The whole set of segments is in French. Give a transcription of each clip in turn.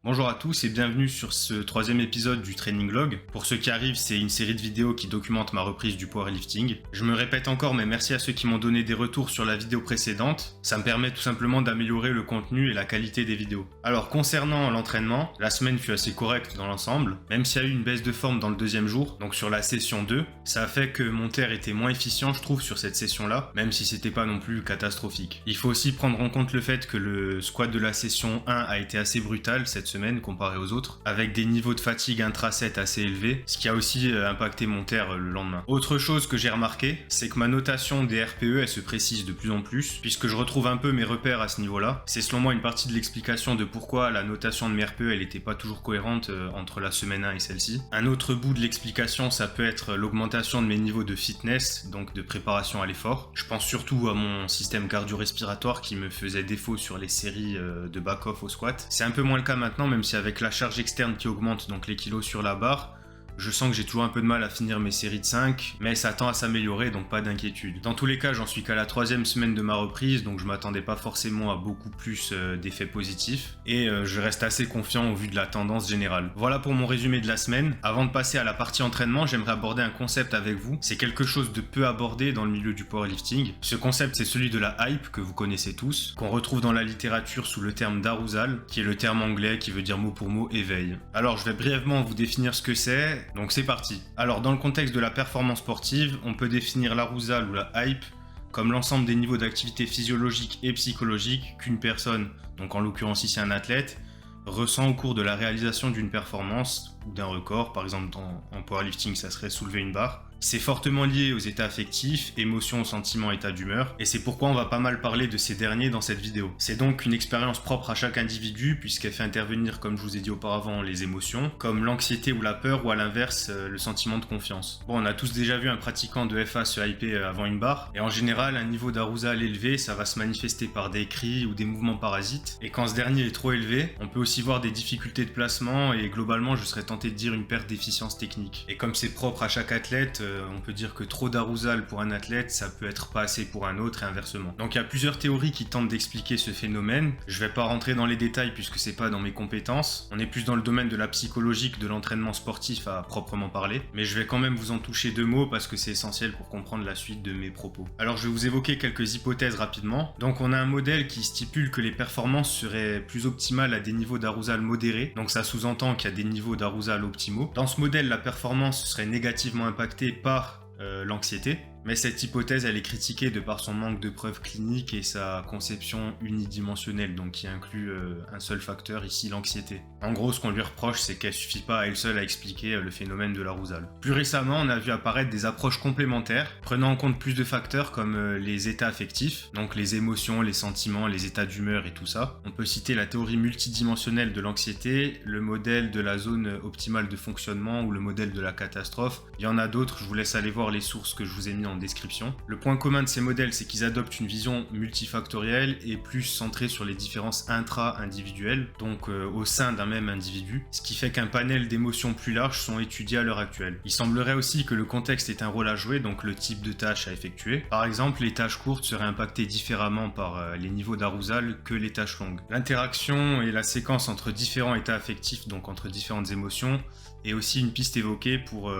Bonjour à tous et bienvenue sur ce troisième épisode du Training Log. Pour ceux qui arrivent, c'est une série de vidéos qui documente ma reprise du powerlifting. Je me répète encore, mais merci à ceux qui m'ont donné des retours sur la vidéo précédente. Ça me permet tout simplement d'améliorer le contenu et la qualité des vidéos. Alors concernant l'entraînement, la semaine fut assez correcte dans l'ensemble, même s'il y a eu une baisse de forme dans le deuxième jour, donc sur la session 2. Ça a fait que mon TER était moins efficient, je trouve, sur cette session-là, même si c'était pas non plus catastrophique. Il faut aussi prendre en compte le fait que le squat de la session 1 a été assez brutal cette semaine comparé aux autres, avec des niveaux de fatigue intra-set assez élevés, ce qui a aussi impacté mon TER le lendemain. Autre chose que j'ai remarqué, c'est que ma notation des RPE elle se précise de plus en plus, puisque je retrouve un peu mes repères à ce niveau-là. C'est selon moi une partie de l'explication de pourquoi la notation de mes RPE elle n'était pas toujours cohérente entre la semaine 1 et celle-ci. Un autre bout de l'explication, ça peut être l'augmentation de mes niveaux de fitness, donc de préparation à l'effort. Je pense surtout à mon système cardio-respiratoire qui me faisait défaut sur les séries de back-off au squat. C'est un peu moins le cas maintenant, même si avec la charge externe qui augmente, donc les kilos sur la barre, je sens que j'ai toujours un peu de mal à finir mes séries de 5, mais ça tend à s'améliorer, donc pas d'inquiétude. Dans tous les cas, j'en suis qu'à la troisième semaine de ma reprise, donc je m'attendais pas forcément à beaucoup plus d'effets positifs, et je reste assez confiant au vu de la tendance générale. Voilà pour mon résumé de la semaine. Avant de passer à la partie entraînement, j'aimerais aborder un concept avec vous. C'est quelque chose de peu abordé dans le milieu du powerlifting. Ce concept, c'est celui de la hype, que vous connaissez tous, qu'on retrouve dans la littérature sous le terme d'arousal, qui est le terme anglais qui veut dire mot pour mot éveil. Alors, je vais brièvement vous définir ce que c'est. Donc c'est parti. Alors dans le contexte de la performance sportive, on peut définir l'arousal ou la hype comme l'ensemble des niveaux d'activité physiologique et psychologique qu'une personne, donc en l'occurrence ici un athlète, ressent au cours de la réalisation d'une performance ou d'un record. Par exemple en powerlifting ça serait soulever une barre. C'est fortement lié aux états affectifs, émotions, sentiments, états d'humeur, et c'est pourquoi on va pas mal parler de ces derniers dans cette vidéo. C'est donc une expérience propre à chaque individu, puisqu'elle fait intervenir, comme je vous ai dit auparavant, les émotions, comme l'anxiété ou la peur, ou à l'inverse, le sentiment de confiance. Bon, on a tous déjà vu un pratiquant de FA se hyper avant une barre, et en général, un niveau d'arousal élevé, ça va se manifester par des cris ou des mouvements parasites, et quand ce dernier est trop élevé, on peut aussi voir des difficultés de placement, et globalement, je serais tenté de dire une perte d'efficience technique. Et comme c'est propre à chaque athlète, on peut dire que trop d'arousal pour un athlète, ça peut être pas assez pour un autre et inversement. Donc il y a plusieurs théories qui tentent d'expliquer ce phénomène. Je vais pas rentrer dans les détails puisque c'est pas dans mes compétences. On est plus dans le domaine de la psychologique de l'entraînement sportif à proprement parler. Mais je vais quand même vous en toucher deux mots parce que c'est essentiel pour comprendre la suite de mes propos. Alors je vais vous évoquer quelques hypothèses rapidement. Donc on a un modèle qui stipule que les performances seraient plus optimales à des niveaux d'arousal modérés. Donc ça sous-entend qu'il y a des niveaux d'arousal optimaux. Dans ce modèle, la performance serait négativement impactée par l'anxiété, mais cette hypothèse elle est critiquée de par son manque de preuves cliniques et sa conception unidimensionnelle, donc qui inclut un seul facteur, ici l'anxiété. En gros, ce qu'on lui reproche, c'est qu'elle suffit pas à elle seule à expliquer le phénomène de l'arousal. Plus récemment, on a vu apparaître des approches complémentaires, prenant en compte plus de facteurs comme les états affectifs, donc les émotions, les sentiments, les états d'humeur et tout ça. On peut citer la théorie multidimensionnelle de l'anxiété, le modèle de la zone optimale de fonctionnement ou le modèle de la catastrophe. Il y en a d'autres, je vous laisse aller voir les sources que je vous ai mis en description. Le point commun de ces modèles, c'est qu'ils adoptent une vision multifactorielle et plus centrée sur les différences intra-individuelles, donc au sein d'un même individu, ce qui fait qu'un panel d'émotions plus larges sont étudiées à l'heure actuelle. Il semblerait aussi que le contexte ait un rôle à jouer, donc le type de tâches à effectuer. Par exemple, les tâches courtes seraient impactées différemment par les niveaux d'arousal que les tâches longues. L'interaction et la séquence entre différents états affectifs, donc entre différentes émotions, est aussi une piste évoquée pour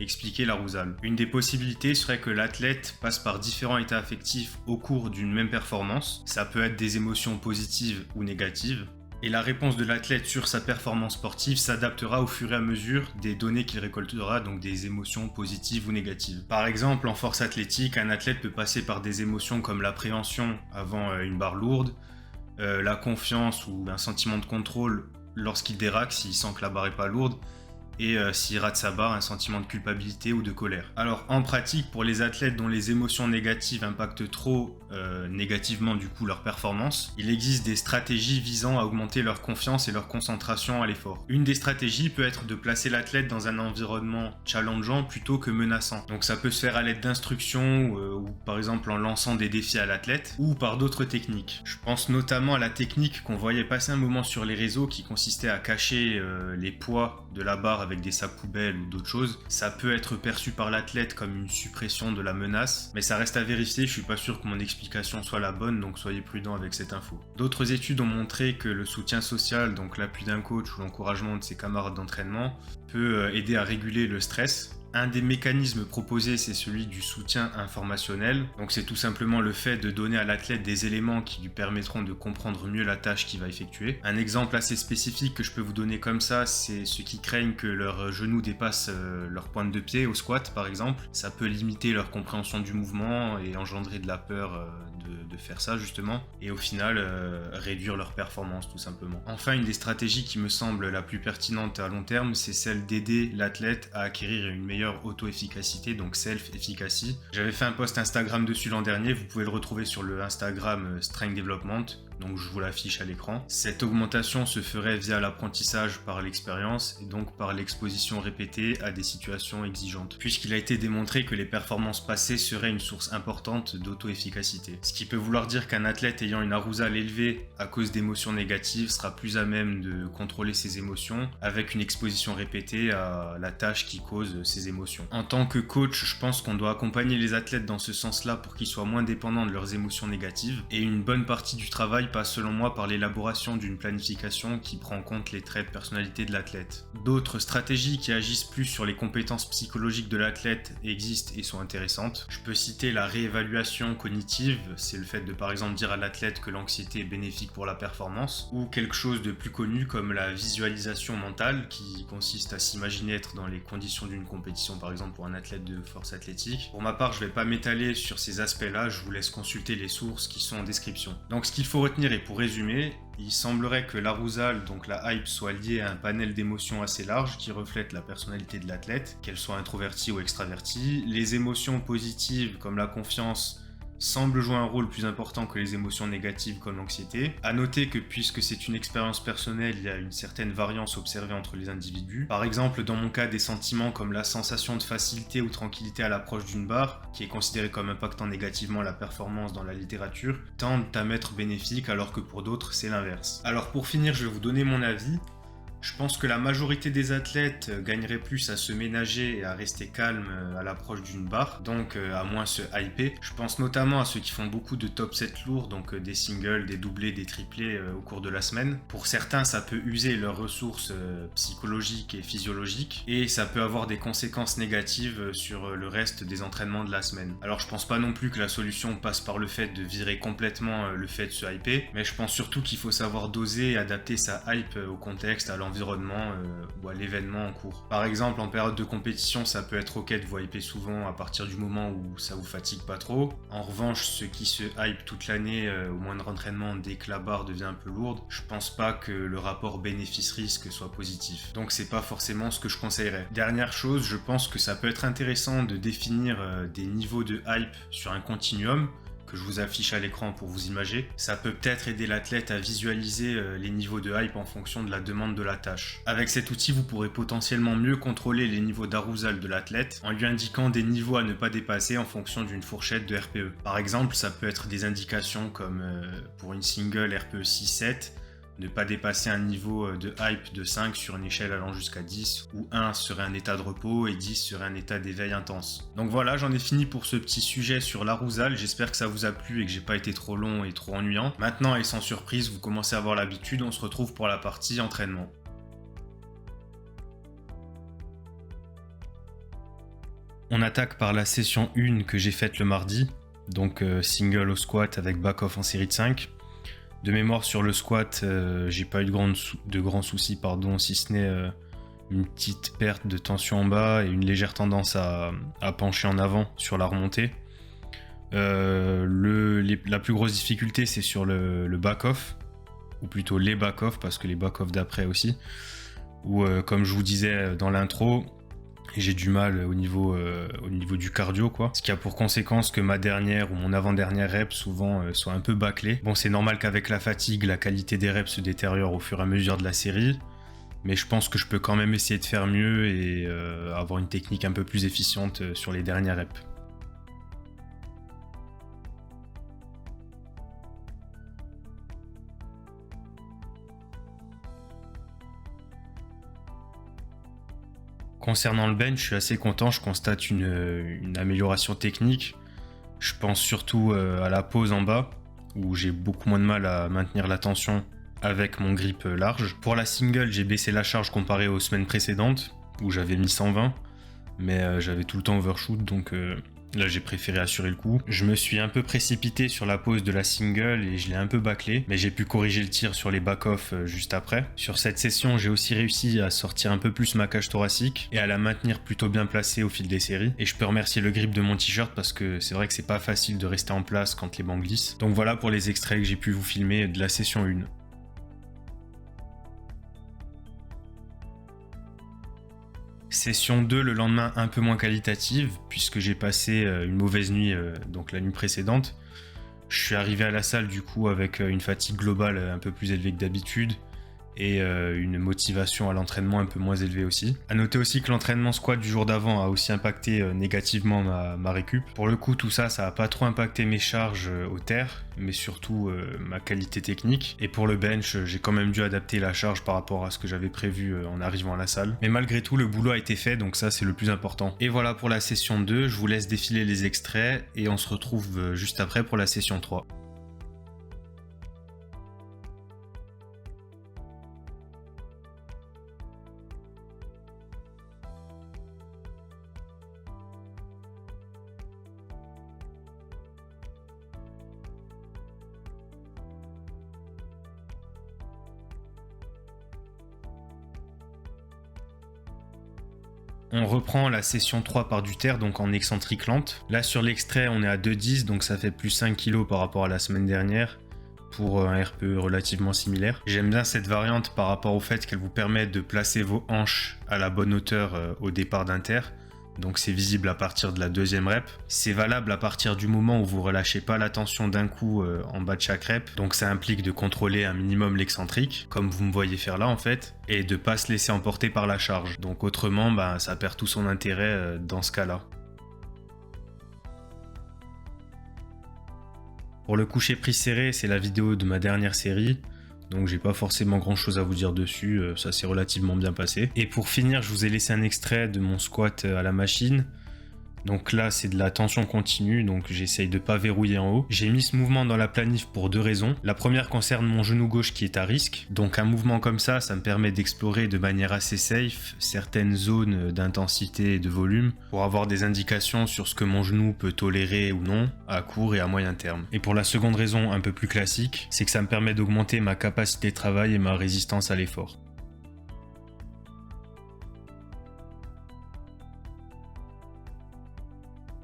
expliquer l'arousal. Une des possibilités serait que l'athlète passe par différents états affectifs au cours d'une même performance. Ça peut être des émotions positives ou négatives. Et la réponse de l'athlète sur sa performance sportive s'adaptera au fur et à mesure des données qu'il récoltera, donc des émotions positives ou négatives. Par exemple, en force athlétique, un athlète peut passer par des émotions comme l'appréhension avant une barre lourde, la confiance ou un sentiment de contrôle lorsqu'il déraque, s'il sent que la barre est pas lourde, et s'il rate sa barre, un sentiment de culpabilité ou de colère. Alors en pratique, pour les athlètes dont les émotions négatives impactent trop négativement du coup leur performance, il existe des stratégies visant à augmenter leur confiance et leur concentration à l'effort. Une des stratégies peut être de placer l'athlète dans un environnement challengeant plutôt que menaçant. Donc ça peut se faire à l'aide d'instructions ou par exemple en lançant des défis à l'athlète ou par d'autres techniques. Je pense notamment à la technique qu'on voyait passer un moment sur les réseaux qui consistait à cacher les poids de la barre avec des sacs poubelles ou d'autres choses, ça peut être perçu par l'athlète comme une suppression de la menace, mais ça reste à vérifier, je suis pas sûr que mon explication soit la bonne, donc soyez prudents avec cette info. D'autres études ont montré que le soutien social, donc l'appui d'un coach ou l'encouragement de ses camarades d'entraînement, peut aider à réguler le stress. Un des mécanismes proposés, c'est celui du soutien informationnel. Donc c'est tout simplement le fait de donner à l'athlète des éléments qui lui permettront de comprendre mieux la tâche qu'il va effectuer. Un exemple assez spécifique que je peux vous donner comme ça, c'est ceux qui craignent que leur genou dépasse leur pointe de pied au squat par exemple. Ça peut limiter leur compréhension du mouvement et engendrer de la peur de faire ça justement. Et au final, réduire leur performance tout simplement. Enfin, une des stratégies qui me semble la plus pertinente à long terme, c'est celle d'aider l'athlète à acquérir une meilleure auto-efficacité, donc self-efficacy. J'avais fait un post Instagram dessus l'an dernier, vous pouvez le retrouver sur le Instagram Strength Development, donc je vous l'affiche à l'écran. Cette augmentation se ferait via l'apprentissage par l'expérience et donc par l'exposition répétée à des situations exigeantes, puisqu'il a été démontré que les performances passées seraient une source importante d'auto-efficacité. Ce qui peut vouloir dire qu'un athlète ayant une arousale élevée à cause d'émotions négatives sera plus à même de contrôler ses émotions avec une exposition répétée à la tâche qui cause ses émotions. En tant que coach, je pense qu'on doit accompagner les athlètes dans ce sens-là pour qu'ils soient moins dépendants de leurs émotions négatives, et une bonne partie du travail passe selon moi par l'élaboration d'une planification qui prend en compte les traits de personnalité de l'athlète. D'autres stratégies qui agissent plus sur les compétences psychologiques de l'athlète existent et sont intéressantes. Je peux citer la réévaluation cognitive, c'est le fait de par exemple dire à l'athlète que l'anxiété est bénéfique pour la performance, ou quelque chose de plus connu comme la visualisation mentale qui consiste à s'imaginer être dans les conditions d'une compétition par exemple pour un athlète de force athlétique. Pour ma part, je ne vais pas m'étaler sur ces aspects-là, je vous laisse consulter les sources qui sont en description. Donc ce qu'il faut retenir, et pour résumer, il semblerait que l'arousal, donc la hype, soit liée à un panel d'émotions assez large qui reflète la personnalité de l'athlète, qu'elle soit introvertie ou extravertie. Les émotions positives comme la confiance semble jouer un rôle plus important que les émotions négatives comme l'anxiété. À noter que puisque c'est une expérience personnelle, il y a une certaine variance observée entre les individus. Par exemple, dans mon cas, des sentiments comme la sensation de facilité ou tranquillité à l'approche d'une barre, qui est considérée comme impactant négativement la performance dans la littérature, tendent à m'être bénéfiques alors que pour d'autres, c'est l'inverse. Alors pour finir, je vais vous donner mon avis. Je pense que la majorité des athlètes gagneraient plus à se ménager et à rester calme à l'approche d'une barre, donc à moins se hyper. Je pense notamment à ceux qui font beaucoup de top 7 lourds, donc des singles, des doublés, des triplés au cours de la semaine. Pour certains, ça peut user leurs ressources psychologiques et physiologiques, et ça peut avoir des conséquences négatives sur le reste des entraînements de la semaine. Alors je pense pas non plus que la solution passe par le fait de virer complètement le fait de se hyper, mais je pense surtout qu'il faut savoir doser et adapter sa hype au contexte, à l'environnement ou à l'événement en cours. Par exemple, en période de compétition, ça peut être ok de vous hyper souvent à partir du moment où ça vous fatigue pas trop. En revanche, ceux qui se hype toute l'année au moindre entraînement dès que la barre devient un peu lourde, je pense pas que le rapport bénéfice-risque soit positif. Donc c'est pas forcément ce que je conseillerais. Dernière chose, je pense que ça peut être intéressant de définir des niveaux de hype sur un continuum que je vous affiche à l'écran pour vous imager. Ça peut peut-être aider l'athlète à visualiser les niveaux de hype en fonction de la demande de la tâche. Avec cet outil, vous pourrez potentiellement mieux contrôler les niveaux d'arousal de l'athlète en lui indiquant des niveaux à ne pas dépasser en fonction d'une fourchette de RPE. Par exemple, ça peut être des indications comme pour une single RPE 6-7, ne pas dépasser un niveau de hype de 5 sur une échelle allant jusqu'à 10, où 1 serait un état de repos et 10 serait un état d'éveil intense. Donc voilà, j'en ai fini pour ce petit sujet sur l'arousal, j'espère que ça vous a plu et que j'ai pas été trop long et trop ennuyant. Maintenant, et sans surprise, vous commencez à avoir l'habitude, on se retrouve pour la partie entraînement. On attaque par la session 1 que j'ai faite le mardi, donc single au squat avec back-off en série de 5. De mémoire sur le squat, j'ai pas eu de grands soucis, si ce n'est une petite perte de tension en bas et une légère tendance à pencher en avant sur la remontée. La plus grosse difficulté, c'est sur le back-off, ou plutôt les back-off, parce que les back-off d'après aussi, où comme je vous disais dans l'intro, j'ai du mal au niveau du cardio, quoi. Ce qui a pour conséquence que ma dernière ou mon avant-dernière rep souvent soit un peu bâclée. Bon, c'est normal qu'avec la fatigue, la qualité des reps se détériore au fur et à mesure de la série, mais je pense que je peux quand même essayer de faire mieux et avoir une technique un peu plus efficiente sur les dernières reps. Concernant le bench, je suis assez content, je constate une amélioration technique. Je pense surtout à la pose en bas, où j'ai beaucoup moins de mal à maintenir la tension avec mon grip large. Pour la single, j'ai baissé la charge comparé aux semaines précédentes, où j'avais mis 120, mais j'avais tout le temps overshoot, donc là j'ai préféré assurer le coup. Je me suis un peu précipité sur la pose de la single et je l'ai un peu bâclé, mais j'ai pu corriger le tir sur les back-off juste après. Sur cette session, j'ai aussi réussi à sortir un peu plus ma cage thoracique et à la maintenir plutôt bien placée au fil des séries. Et je peux remercier le grip de mon t-shirt parce que c'est vrai que c'est pas facile de rester en place quand les bancs glissent. Donc voilà pour les extraits que j'ai pu vous filmer de la session 1. Session 2 le lendemain un peu moins qualitative puisque j'ai passé une mauvaise nuit donc la nuit précédente. Je suis arrivé à la salle du coup avec une fatigue globale un peu plus élevée que d'habitude et une motivation à l'entraînement un peu moins élevée aussi. A noter aussi que l'entraînement squat du jour d'avant a aussi impacté négativement ma récup. Pour le coup tout ça a pas trop impacté mes charges au terre mais surtout ma qualité technique. Et pour le bench, j'ai quand même dû adapter la charge par rapport à ce que j'avais prévu en arrivant à la salle. Mais malgré tout, le boulot a été fait, donc ça c'est le plus important. Et voilà pour la session 2, je vous laisse défiler les extraits et on se retrouve juste après pour la session 3. On reprend la session 3 par du terre, donc en excentrique lente. Là sur l'extrait on est à 2,10, donc ça fait plus 5 kg par rapport à la semaine dernière pour un RPE relativement similaire. J'aime bien cette variante par rapport au fait qu'elle vous permet de placer vos hanches à la bonne hauteur au départ d'un terre. Donc c'est visible à partir de la deuxième rep. C'est valable à partir du moment où vous relâchez pas la tension d'un coup en bas de chaque rep. Donc ça implique de contrôler un minimum l'excentrique, comme vous me voyez faire là en fait, et de pas se laisser emporter par la charge. Donc autrement, ça perd tout son intérêt dans ce cas-là. Pour le coucher prise serré, c'est la vidéo de ma dernière série. Donc j'ai pas forcément grand chose à vous dire dessus, ça s'est relativement bien passé. Et pour finir, je vous ai laissé un extrait de mon squat à la machine. Donc là c'est de la tension continue, donc j'essaye de pas verrouiller en haut. J'ai mis ce mouvement dans la planif pour deux raisons. La première concerne mon genou gauche qui est à risque. Donc un mouvement comme ça me permet d'explorer de manière assez safe certaines zones d'intensité et de volume pour avoir des indications sur ce que mon genou peut tolérer ou non à court et à moyen terme. Et pour la seconde raison un peu plus classique, c'est que ça me permet d'augmenter ma capacité de travail et ma résistance à l'effort.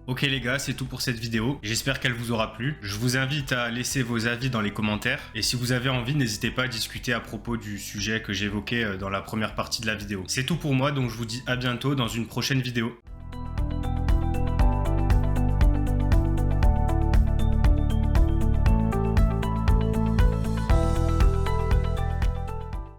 Ok les gars, c'est tout pour cette vidéo. J'espère qu'elle vous aura plu. Je vous invite à laisser vos avis dans les commentaires. Et si vous avez envie, n'hésitez pas à discuter à propos du sujet que j'évoquais dans la première partie de la vidéo. C'est tout pour moi, donc je vous dis à bientôt dans une prochaine vidéo.